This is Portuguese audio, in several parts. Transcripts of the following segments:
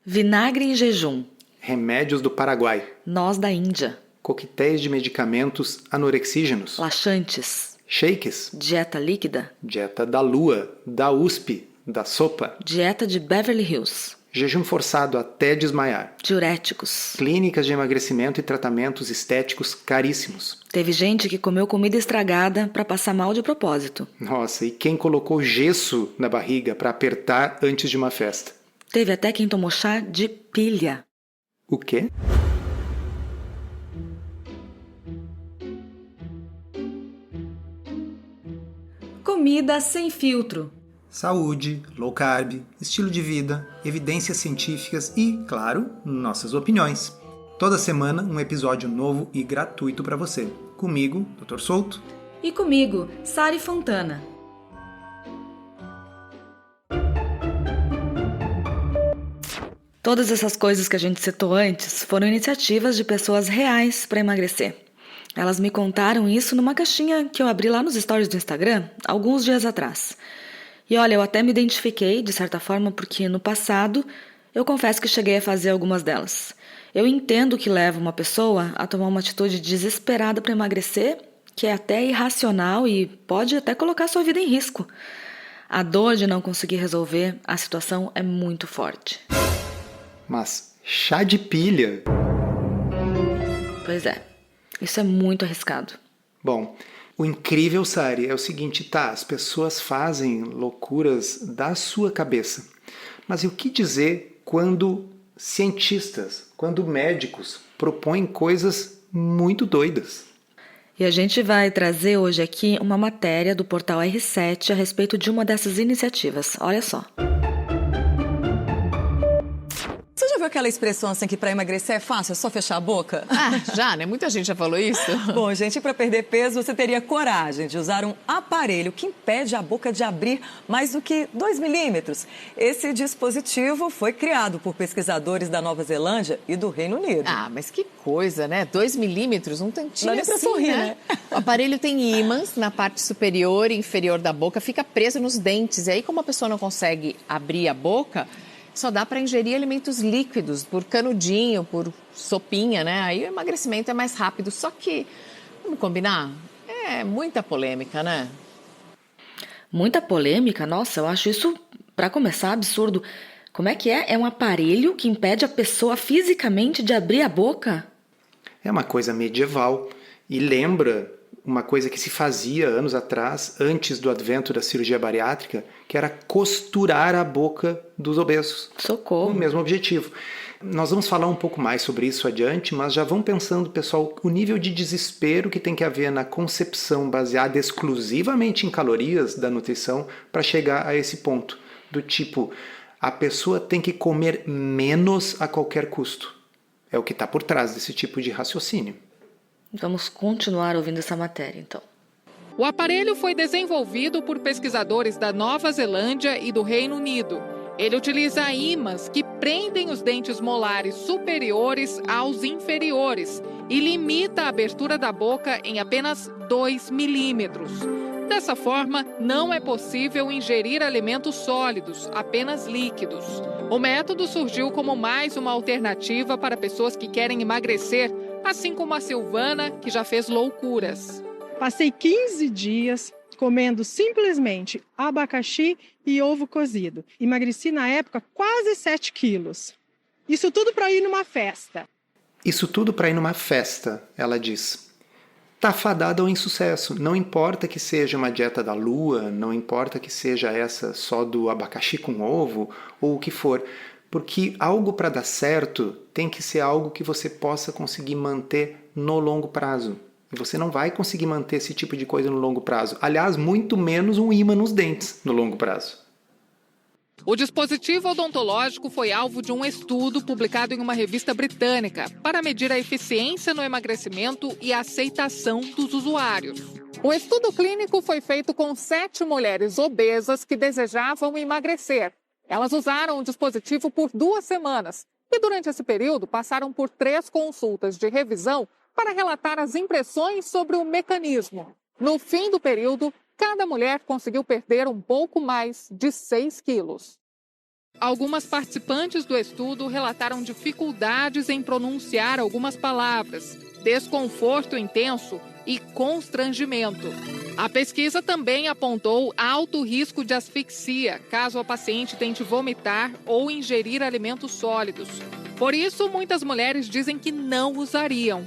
vinagre em jejum, remédios do Paraguai, nós da Índia, coquetéis de medicamentos anorexígenos, laxantes, shakes, dieta líquida, dieta da lua, da USP, da sopa, dieta de Beverly Hills, jejum forçado até desmaiar, diuréticos. clínicas de emagrecimento e tratamentos estéticos caríssimos. Teve gente que comeu comida estragada para passar mal de propósito. Nossa, e quem colocou gesso na barriga para apertar antes de uma festa? Teve até quem tomou chá de pilha. O quê? Comida sem filtro. Saúde, low carb, estilo de vida, evidências científicas e, claro, nossas opiniões. Toda semana um episódio novo e gratuito para você. Comigo, Dr. Souto. E comigo, Sari Fontana. Todas essas coisas que a gente citou antes foram iniciativas de pessoas reais para emagrecer. Elas me contaram isso numa caixinha que eu abri lá nos stories do Instagram alguns dias atrás. E olha, eu até me identifiquei, de certa forma, porque no passado eu confesso que cheguei a fazer algumas delas. Eu entendo que leva uma pessoa a tomar uma atitude desesperada para emagrecer, que é até irracional e pode até colocar sua vida em risco. A dor de não conseguir resolver a situação é muito forte. Mas chá de pilha? Pois é, isso é muito arriscado. Bom, o incrível, Sari, é o seguinte, tá, as pessoas fazem loucuras da sua cabeça. Mas e o que dizer quando cientistas, quando médicos propõem coisas muito doidas? E a gente vai trazer hoje aqui uma matéria do portal R7 a respeito de uma dessas iniciativas. Olha só. Você já viu aquela expressão assim que para emagrecer é fácil, é só fechar a boca? Já, né? Muita gente já falou isso. Bom, gente, para perder peso, você teria coragem de usar um aparelho que impede a boca de abrir mais do que 2 milímetros. Esse dispositivo foi criado por pesquisadores da Nova Zelândia e do Reino Unido. Mas que coisa, né? 2 milímetros, um tantinho Não dá nem pra assim, sorrir, né? O aparelho tem ímãs na parte superior e inferior da boca, fica preso nos dentes. E aí, como a pessoa não consegue abrir a boca, só dá para ingerir alimentos líquidos, por canudinho, por sopinha, né? Aí o emagrecimento é mais rápido. Só que, vamos combinar? É muita polêmica, né? Muita polêmica? Nossa, eu acho isso, para começar, absurdo. Como é que é? É um aparelho que impede a pessoa fisicamente de abrir a boca? É uma coisa medieval e lembra uma coisa que se fazia anos atrás, antes do advento da cirurgia bariátrica, que era costurar a boca dos obesos. Socorro. Com o mesmo objetivo. Nós vamos falar um pouco mais sobre isso adiante, mas já vão pensando, pessoal, o nível de desespero que tem que haver na concepção baseada exclusivamente em calorias da nutrição para chegar a esse ponto. Do tipo, a pessoa tem que comer menos a qualquer custo. É o que está por trás desse tipo de raciocínio. Vamos continuar ouvindo essa matéria, então. O aparelho foi desenvolvido por pesquisadores da Nova Zelândia e do Reino Unido. Ele utiliza ímãs que prendem os dentes molares superiores aos inferiores e limita a abertura da boca em apenas 2 milímetros. Dessa forma, não é possível ingerir alimentos sólidos, apenas líquidos. O método surgiu como mais uma alternativa para pessoas que querem emagrecer, assim como a Silvana, que já fez loucuras. Passei 15 dias comendo simplesmente abacaxi e ovo cozido. Emagreci na época quase 7 quilos. Isso tudo para ir numa festa. Isso tudo para ir numa festa, ela diz. Tá fadada ao insucesso. Não importa que seja uma dieta da lua, não importa que seja essa só do abacaxi com ovo ou o que for. Porque algo para dar certo tem que ser algo que você possa conseguir manter no longo prazo. E você não vai conseguir manter esse tipo de coisa no longo prazo. Aliás, muito menos um ímã nos dentes no longo prazo. O dispositivo odontológico foi alvo de um estudo publicado em uma revista britânica para medir a eficiência no emagrecimento e a aceitação dos usuários. O estudo clínico foi feito com 7 mulheres obesas que desejavam emagrecer. Elas usaram o dispositivo por 2 semanas e, durante esse período, passaram por 3 consultas de revisão para relatar as impressões sobre o mecanismo. No fim do período, cada mulher conseguiu perder um pouco mais de 6 quilos. Algumas participantes do estudo relataram dificuldades em pronunciar algumas palavras, desconforto intenso e constrangimento. A pesquisa também apontou alto risco de asfixia, caso a paciente tente vomitar ou ingerir alimentos sólidos. Por isso, muitas mulheres dizem que não usariam.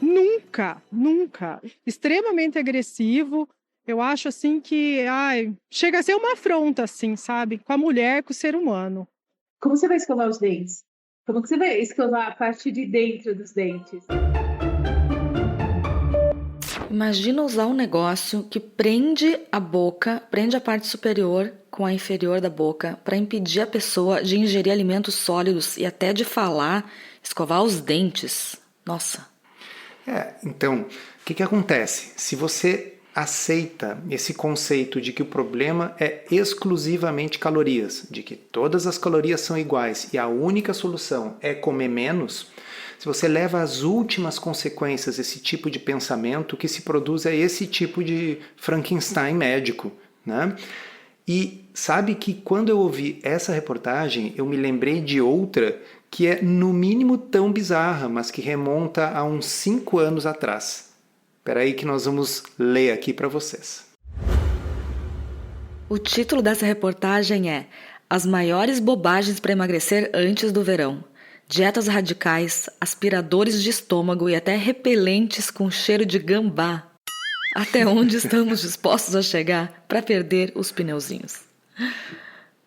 Nunca, nunca. Extremamente agressivo. Eu acho assim que chega a ser uma afronta, assim, sabe? Com a mulher, com o ser humano. Como você vai escovar os dentes? Como que você vai escovar a parte de dentro dos dentes? Imagina usar um negócio que prende a boca, prende a parte superior com a inferior da boca para impedir a pessoa de ingerir alimentos sólidos e até de falar, escovar os dentes. Nossa. Então, o que acontece? Se você aceita esse conceito de que o problema é exclusivamente calorias, de que todas as calorias são iguais e a única solução é comer menos, se você leva às últimas consequências esse tipo de pensamento, o que se produz é esse tipo de Frankenstein médico, né? E sabe que quando eu ouvi essa reportagem, eu me lembrei de outra que é no mínimo tão bizarra, mas que remonta a uns 5 anos atrás. Espera aí que nós vamos ler aqui para vocês. O título dessa reportagem é As maiores bobagens para emagrecer antes do verão. Dietas radicais, aspiradores de estômago e até repelentes com cheiro de gambá. Até onde estamos dispostos a chegar para perder os pneuzinhos?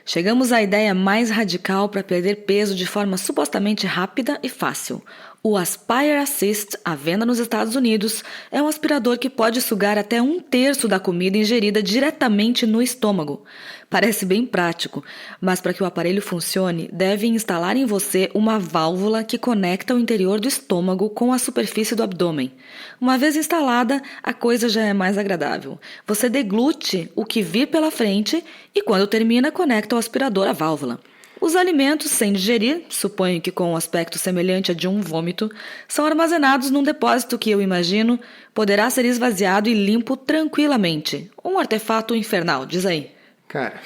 Chegamos à ideia mais radical para perder peso de forma supostamente rápida e fácil. O Aspire Assist, à venda nos Estados Unidos, é um aspirador que pode sugar até 1/3 da comida ingerida diretamente no estômago. Parece bem prático, mas para que o aparelho funcione, deve instalar em você uma válvula que conecta o interior do estômago com a superfície do abdômen. Uma vez instalada, a coisa já é mais agradável. Você deglute o que vir pela frente e, quando termina, conecta o aspirador à válvula. Os alimentos, sem digerir, suponho que com um aspecto semelhante a de um vômito, são armazenados num depósito que, eu imagino, poderá ser esvaziado e limpo tranquilamente. Um artefato infernal, diz aí. Cara,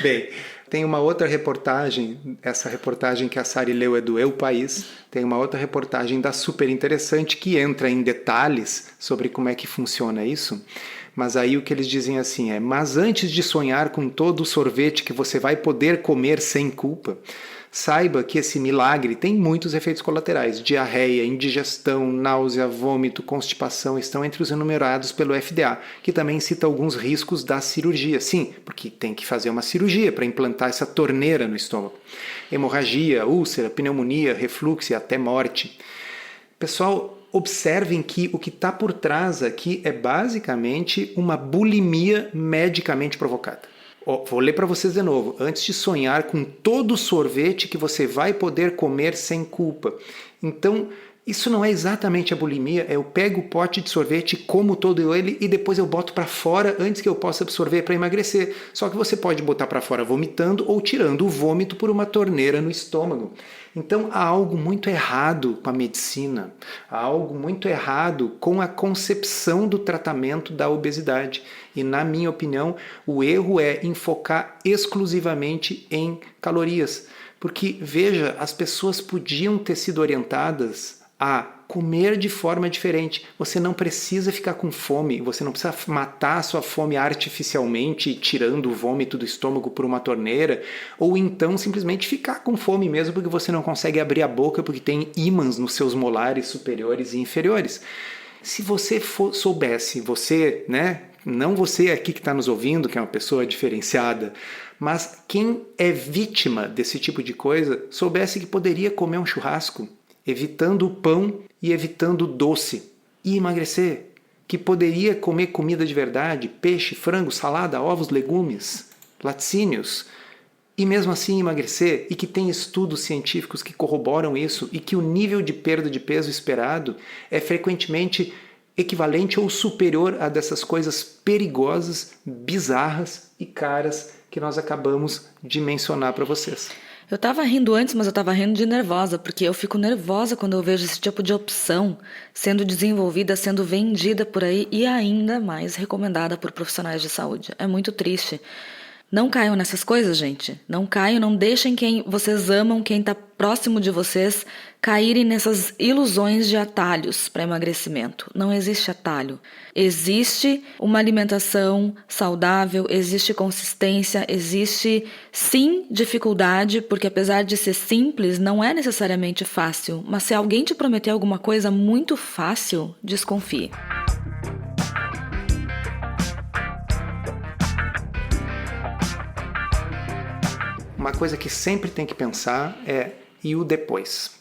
bem, tem uma outra reportagem, essa reportagem que a Sari leu é do Eu País, tem uma outra reportagem da Super Interessante que entra em detalhes sobre como é que funciona isso. Mas aí o que eles dizem assim mas antes de sonhar com todo o sorvete que você vai poder comer sem culpa, saiba que esse milagre tem muitos efeitos colaterais. Diarreia, indigestão, náusea, vômito, constipação estão entre os enumerados pelo FDA, que também cita alguns riscos da cirurgia. Sim, porque tem que fazer uma cirurgia para implantar essa torneira no estômago. Hemorragia, úlcera, pneumonia, refluxo e até morte. Pessoal, observem que o que está por trás aqui é basicamente uma bulimia medicamente provocada. Vou ler para vocês de novo. Antes de sonhar com todo o sorvete que você vai poder comer sem culpa. Então, isso não é exatamente a bulimia. Eu pego o pote de sorvete, como todo ele e depois eu boto para fora antes que eu possa absorver para emagrecer. Só que você pode botar para fora vomitando ou tirando o vômito por uma torneira no estômago. Então há algo muito errado com a medicina, há algo muito errado com a concepção do tratamento da obesidade. E, na minha opinião, o erro é enfocar exclusivamente em calorias. Porque, veja, as pessoas podiam ter sido orientadas a comer de forma diferente. Você não precisa ficar com fome, você não precisa matar a sua fome artificialmente, tirando o vômito do estômago por uma torneira, ou então simplesmente ficar com fome mesmo porque você não consegue abrir a boca porque tem ímãs nos seus molares superiores e inferiores. Se você soubesse, você, não você aqui que está nos ouvindo, que é uma pessoa diferenciada, mas quem é vítima desse tipo de coisa, soubesse que poderia comer um churrasco, evitando o pão e evitando o doce, e emagrecer, que poderia comer comida de verdade, peixe, frango, salada, ovos, legumes, laticínios, e mesmo assim emagrecer, e que tem estudos científicos que corroboram isso, e que o nível de perda de peso esperado é frequentemente equivalente ou superior a dessas coisas perigosas, bizarras e caras que nós acabamos de mencionar para vocês. Eu tava rindo antes, mas eu tava rindo de nervosa, porque eu fico nervosa quando eu vejo esse tipo de opção sendo desenvolvida, sendo vendida por aí e ainda mais recomendada por profissionais de saúde. É muito triste. Não caiam nessas coisas, gente. Não caiam, não deixem quem vocês amam, quem está próximo de vocês, caírem nessas ilusões de atalhos para emagrecimento. Não existe atalho. Existe uma alimentação saudável, existe consistência, existe sim dificuldade, porque apesar de ser simples, não é necessariamente fácil. Mas se alguém te prometer alguma coisa muito fácil, desconfie. Uma coisa que sempre tem que pensar é, e o depois?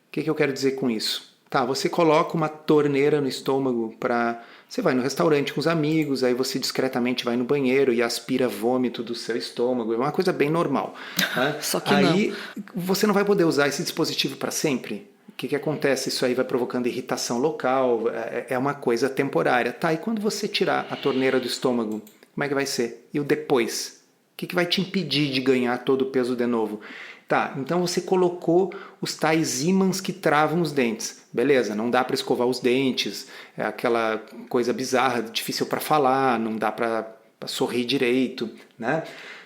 O que eu quero dizer com isso? Tá, você coloca uma torneira no estômago para... Você vai no restaurante com os amigos, aí você discretamente vai no banheiro e aspira vômito do seu estômago. É uma coisa bem normal. Né? Só que aí você não vai poder usar esse dispositivo para sempre. O que acontece? Isso aí vai provocando irritação local, é uma coisa temporária. Tá, e quando você tirar a torneira do estômago, como é que vai ser? E o depois? O que vai te impedir de ganhar todo o peso de novo? Tá, então você colocou os tais ímãs que travam os dentes. Beleza, não dá para escovar os dentes, é aquela coisa bizarra, difícil para falar, não dá para sorrir direito, né?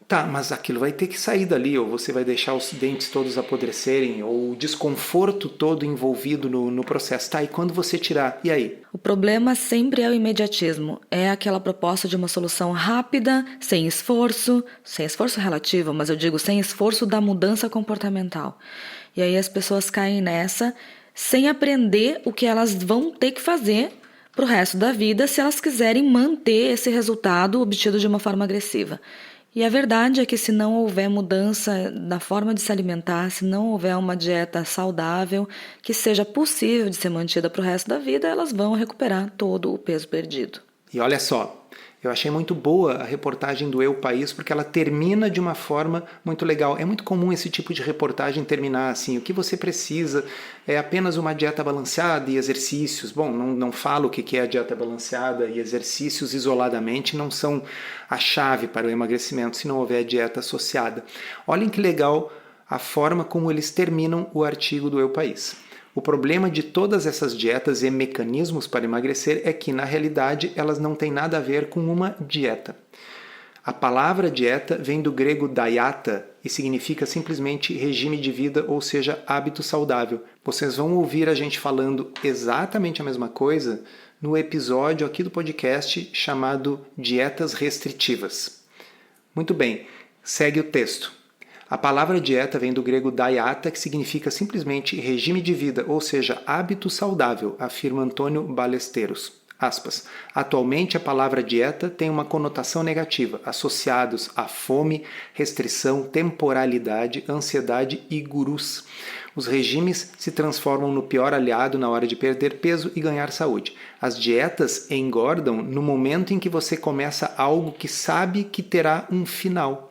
Tá, mas aquilo vai ter que sair dali, ou você vai deixar os dentes todos apodrecerem, ou o desconforto todo envolvido no processo. Tá, e quando você tirar, e aí? O problema sempre é o imediatismo. É aquela proposta de uma solução rápida, sem esforço relativo, mas eu digo sem esforço da mudança comportamental. E aí as pessoas caem nessa sem aprender o que elas vão ter que fazer para o resto da vida se elas quiserem manter esse resultado obtido de uma forma agressiva. E a verdade é que se não houver mudança na forma de se alimentar, se não houver uma dieta saudável, que seja possível de ser mantida para o resto da vida, elas vão recuperar todo o peso perdido. E olha só, eu achei muito boa a reportagem do Eu País, porque ela termina de uma forma muito legal. É muito comum esse tipo de reportagem terminar assim, o que você precisa é apenas uma dieta balanceada e exercícios. Bom, não falo o que é a dieta balanceada e exercícios isoladamente não são a chave para o emagrecimento se não houver dieta associada. Olhem que legal a forma como eles terminam o artigo do Eu País. O problema de todas essas dietas e mecanismos para emagrecer é que, na realidade, elas não têm nada a ver com uma dieta. A palavra dieta vem do grego dieta e significa simplesmente regime de vida, ou seja, hábito saudável. Vocês vão ouvir a gente falando exatamente a mesma coisa no episódio aqui do podcast chamado Dietas Restritivas. Muito bem, segue o texto. A palavra dieta vem do grego dieta, que significa simplesmente regime de vida, ou seja, hábito saudável, afirma Antônio Ballesteros. Aspas. Atualmente, a palavra dieta tem uma conotação negativa, associados a fome, restrição, temporalidade, ansiedade e gurus. Os regimes se transformam no pior aliado na hora de perder peso e ganhar saúde. As dietas engordam no momento em que você começa algo que sabe que terá um final.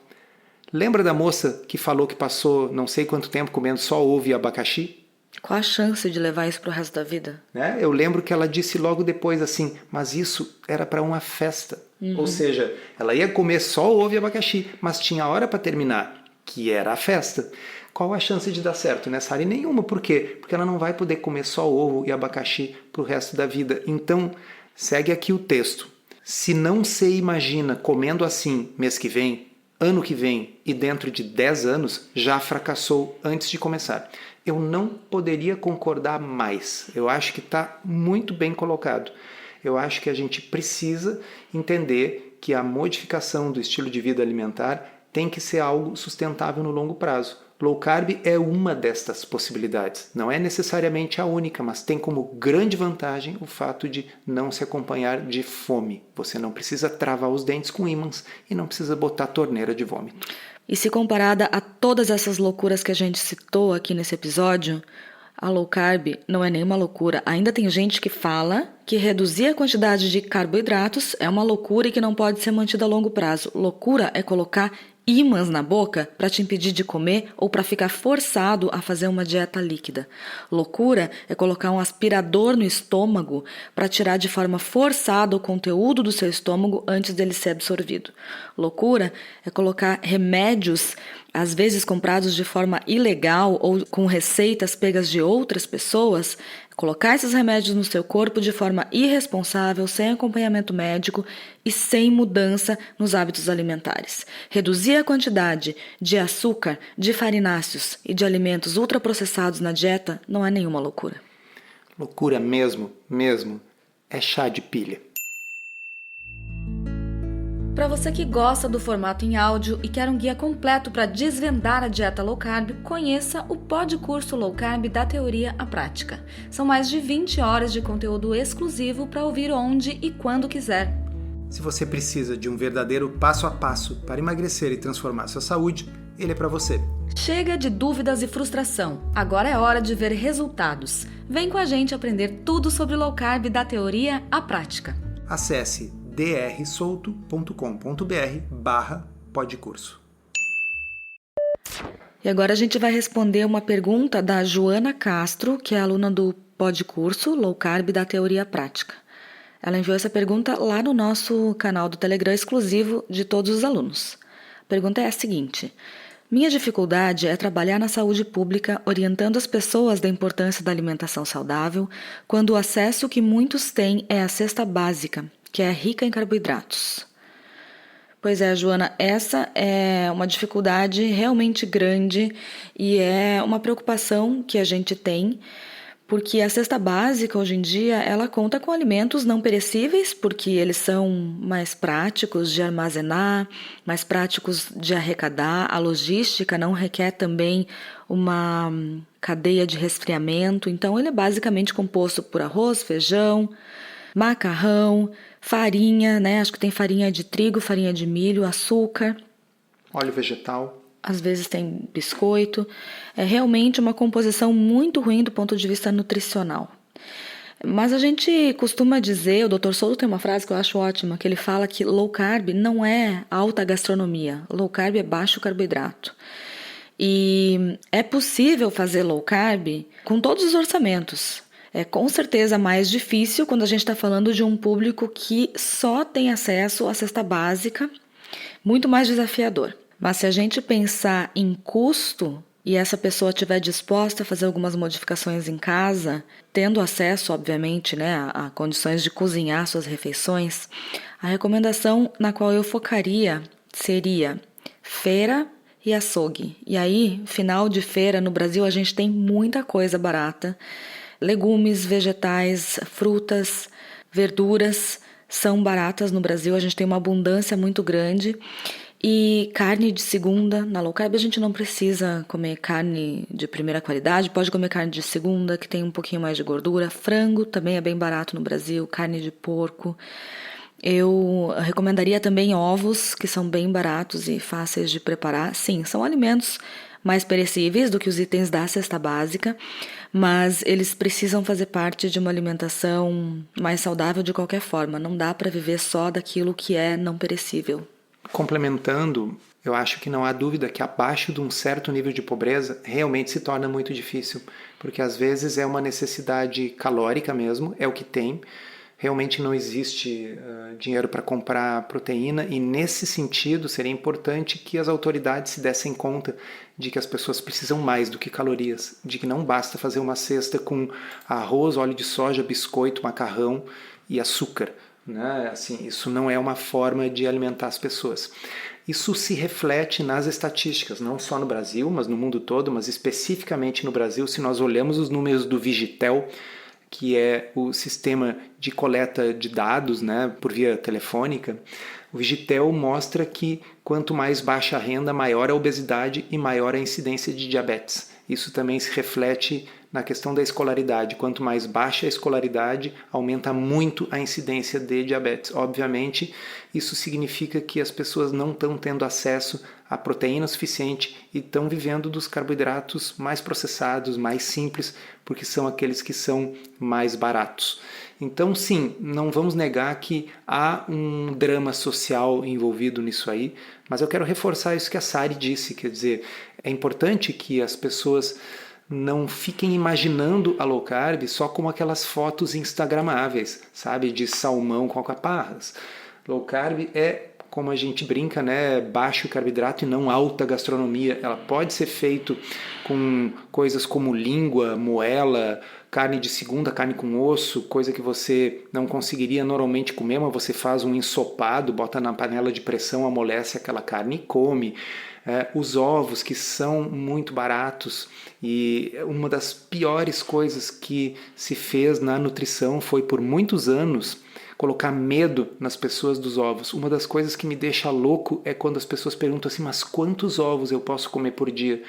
Lembra da moça que falou que passou não sei quanto tempo comendo só ovo e abacaxi? Qual a chance de levar isso para o resto da vida? Né? Eu lembro que ela disse logo depois assim, mas isso era para uma festa. Ou seja, ela ia comer só ovo e abacaxi, mas tinha hora para terminar, que era a festa. Qual a chance de dar certo nessa área? Nenhuma. Por quê? Porque ela não vai poder comer só ovo e abacaxi para o resto da vida. Então, segue aqui o texto. Se não se imagina comendo assim mês que vem, ano que vem e dentro de 10 anos, já fracassou antes de começar. Eu não poderia concordar mais. Eu acho que está muito bem colocado. Eu acho que a gente precisa entender que a modificação do estilo de vida alimentar tem que ser algo sustentável no longo prazo. Low carb é uma destas possibilidades. Não é necessariamente a única, mas tem como grande vantagem o fato de não se acompanhar de fome. Você não precisa travar os dentes com ímãs e não precisa botar torneira de vômito. E se comparada a todas essas loucuras que a gente citou aqui nesse episódio, a low carb não é nenhuma loucura. Ainda tem gente que fala que reduzir a quantidade de carboidratos é uma loucura e que não pode ser mantida a longo prazo. Loucura é colocar ímãs na boca para te impedir de comer ou para ficar forçado a fazer uma dieta líquida. Loucura é colocar um aspirador no estômago para tirar de forma forçada o conteúdo do seu estômago antes dele ser absorvido. Loucura é colocar remédios, às vezes comprados de forma ilegal ou com receitas pegas de outras pessoas, Colocar esses remédios no seu corpo de forma irresponsável, sem acompanhamento médico e sem mudança nos hábitos alimentares. Reduzir a quantidade de açúcar, de farináceos e de alimentos ultraprocessados na dieta não é nenhuma loucura. Loucura mesmo. É chá de pilha. Para você que gosta do formato em áudio e quer um guia completo para desvendar a dieta low carb, conheça o Podcurso Low Carb da Teoria à Prática. São mais de 20 horas de conteúdo exclusivo para ouvir onde e quando quiser. Se você precisa de um verdadeiro passo a passo para emagrecer e transformar sua saúde, ele é para você. Chega de dúvidas e frustração. Agora é hora de ver resultados. Vem com a gente aprender tudo sobre low carb da Teoria à Prática. Acesse drsolto.com.br/podcurso. E agora a gente vai responder uma pergunta da Joana Castro, que é aluna do Podcurso Low Carb da Teoria Prática. Ela enviou essa pergunta lá no nosso canal do Telegram exclusivo de todos os alunos. A pergunta é a seguinte: minha dificuldade é trabalhar na saúde pública orientando as pessoas da importância da alimentação saudável, quando o acesso que muitos têm é a cesta básica, que é rica em carboidratos. Pois é, Joana, essa é uma dificuldade realmente grande e é uma preocupação que a gente tem, porque a cesta básica hoje em dia ela conta com alimentos não perecíveis, porque eles são mais práticos de armazenar, mais práticos de arrecadar, a logística não requer também uma cadeia de resfriamento, então ele é basicamente composto por arroz, feijão, macarrão, farinha, né? Acho que tem farinha de trigo, farinha de milho, açúcar, óleo vegetal. Às vezes tem biscoito. É realmente uma composição muito ruim do ponto de vista nutricional. Mas a gente costuma dizer, o Dr. Souto tem uma frase que eu acho ótima, que ele fala que low carb não é alta gastronomia, low carb é baixo carboidrato. E é possível fazer low carb com todos os orçamentos. É com certeza mais difícil quando a gente está falando de um público que só tem acesso à cesta básica, muito mais desafiador. Mas se a gente pensar em custo e essa pessoa estiver disposta a fazer algumas modificações em casa, tendo acesso, obviamente, né, a condições de cozinhar suas refeições, a recomendação na qual eu focaria seria feira e açougue. E aí, final de feira, no Brasil a gente tem muita coisa barata. Legumes, vegetais, frutas, verduras são baratas no Brasil, a gente tem uma abundância muito grande. E carne de segunda, na low carb a gente não precisa comer carne de primeira qualidade, pode comer carne de segunda, que tem um pouquinho mais de gordura. Frango também é bem barato no Brasil, carne de porco. Eu recomendaria também ovos, que são bem baratos e fáceis de preparar. Sim, são alimentos mais perecíveis do que os itens da cesta básica, mas eles precisam fazer parte de uma alimentação mais saudável de qualquer forma. Não dá para viver só daquilo que é não perecível. Complementando, eu acho que não há dúvida que abaixo de um certo nível de pobreza realmente se torna muito difícil, porque às vezes é uma necessidade calórica mesmo, é o que tem. Realmente não existe dinheiro para comprar proteína e nesse sentido seria importante que as autoridades se dessem conta de que as pessoas precisam mais do que calorias, de que não basta fazer uma cesta com arroz, óleo de soja, biscoito, macarrão e açúcar, né? Assim, isso não é uma forma de alimentar as pessoas. Isso se reflete nas estatísticas, não só no Brasil, mas no mundo todo, mas especificamente no Brasil, se nós olhamos os números do Vigitel, que é o sistema de coleta de dados, né, por via telefônica, o Vigitel mostra que quanto mais baixa a renda, maior a obesidade e maior a incidência de diabetes. Isso também se reflete na questão da escolaridade. Quanto mais baixa a escolaridade, aumenta muito a incidência de diabetes. Obviamente, isso significa que as pessoas não estão tendo acesso a proteína suficiente e estão vivendo dos carboidratos mais processados, mais simples, porque são aqueles que são mais baratos. Então, sim, não vamos negar que há um drama social envolvido nisso aí, mas eu quero reforçar isso que a Sari disse, quer dizer, é importante que as pessoas não fiquem imaginando a low carb só como aquelas fotos instagramáveis, sabe, de salmão com alcaparras. Low carb é como a gente brinca, né, baixo carboidrato e não alta gastronomia. Ela pode ser feita com coisas como língua, moela, carne de segunda, carne com osso, coisa que você não conseguiria normalmente comer, mas você faz um ensopado, bota na panela de pressão, amolece aquela carne e come. Os ovos, que são muito baratos, e uma das piores coisas que se fez na nutrição foi, por muitos anos, colocar medo nas pessoas dos ovos. Uma das coisas que me deixa louco é quando as pessoas perguntam assim, mas quantos ovos eu posso comer por dia?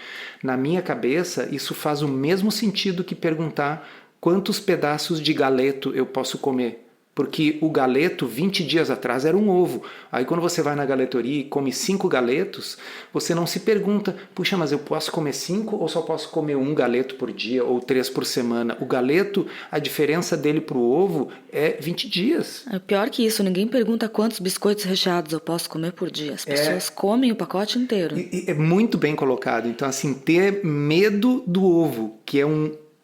Na minha cabeça, isso faz o mesmo sentido que perguntar quantos pedaços de galeto eu posso comer. Porque o galeto, 20 dias atrás, era um ovo. Aí quando você vai na galetoria e come 5 galetos, você não se pergunta, puxa, mas eu posso comer 5 ou só posso comer 1 galeto por dia ou 3 por semana? O galeto, a diferença dele para o ovo é 20 dias. É pior que isso, ninguém pergunta quantos biscoitos recheados eu posso comer por dia. As pessoas comem o pacote inteiro. E é muito bem colocado. Então, assim, ter medo do ovo, que é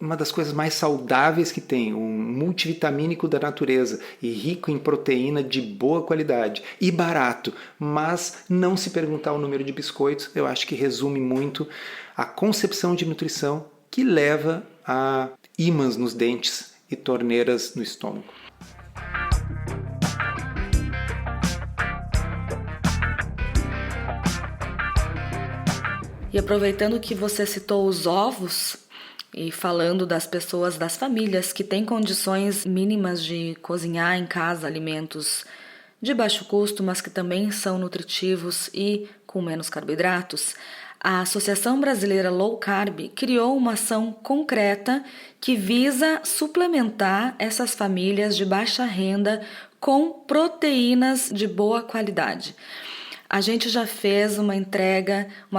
uma das coisas mais saudáveis que tem, um multivitamínico da natureza e rico em proteína de boa qualidade e barato, mas não se perguntar o número de biscoitos, eu acho que resume muito a concepção de nutrição que leva a ímãs nos dentes e torneiras no estômago. E aproveitando que você citou os ovos, e falando das pessoas, das famílias que têm condições mínimas de cozinhar em casa alimentos de baixo custo, mas que também são nutritivos e com menos carboidratos, a Associação Brasileira Low Carb criou uma ação concreta que visa suplementar essas famílias de baixa renda com proteínas de boa qualidade. A gente já fez uma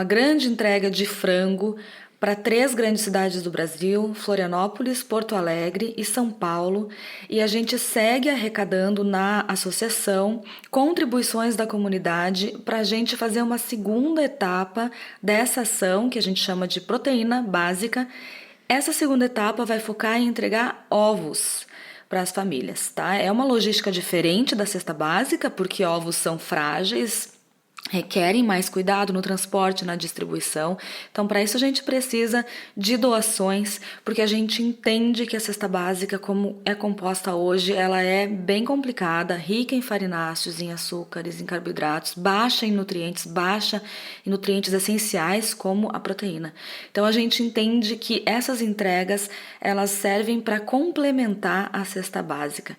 grande entrega de frango para 3 grandes cidades do Brasil, Florianópolis, Porto Alegre e São Paulo, e a gente segue arrecadando na associação contribuições da comunidade para a gente fazer uma segunda etapa dessa ação, que a gente chama de proteína básica. Essa segunda etapa vai focar em entregar ovos para as famílias, tá? É uma logística diferente da cesta básica, porque ovos são frágeis, requerem mais cuidado no transporte, na distribuição. Então, para isso a gente precisa de doações, porque a gente entende que a cesta básica, como é composta hoje, ela é bem complicada, rica em farináceos, em açúcares, em carboidratos, baixa em nutrientes essenciais, como a proteína. Então, a gente entende que essas entregas, elas servem para complementar a cesta básica.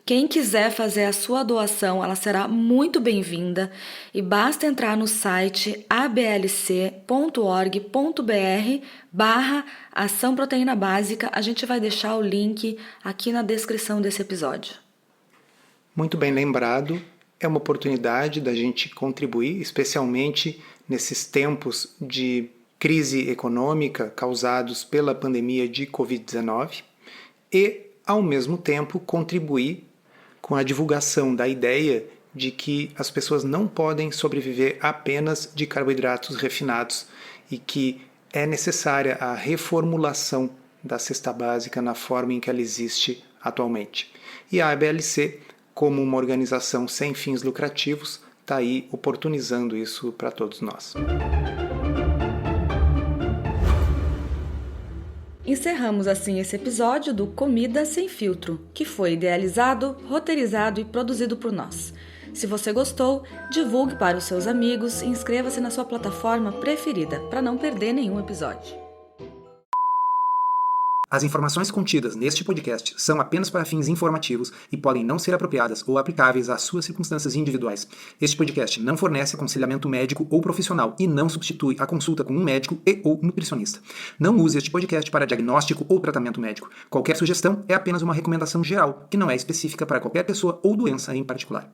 Quem quiser fazer a sua doação, ela será muito bem-vinda e basta entrar no site ablc.org.br/ação proteína básica. A gente vai deixar o link aqui na descrição desse episódio. Muito bem lembrado, é uma oportunidade da gente contribuir, especialmente nesses tempos de crise econômica causados pela pandemia de Covid-19 e, ao mesmo tempo, contribuir com a divulgação da ideia de que as pessoas não podem sobreviver apenas de carboidratos refinados e que é necessária a reformulação da cesta básica na forma em que ela existe atualmente. E a ABLC, como uma organização sem fins lucrativos, está aí oportunizando isso para todos nós. Encerramos assim esse episódio do Comida Sem Filtro, que foi idealizado, roteirizado e produzido por nós. Se você gostou, divulgue para os seus amigos e inscreva-se na sua plataforma preferida para não perder nenhum episódio. As informações contidas neste podcast são apenas para fins informativos e podem não ser apropriadas ou aplicáveis às suas circunstâncias individuais. Este podcast não fornece aconselhamento médico ou profissional e não substitui a consulta com um médico ou nutricionista. Não use este podcast para diagnóstico ou tratamento médico. Qualquer sugestão é apenas uma recomendação geral, que não é específica para qualquer pessoa ou doença em particular.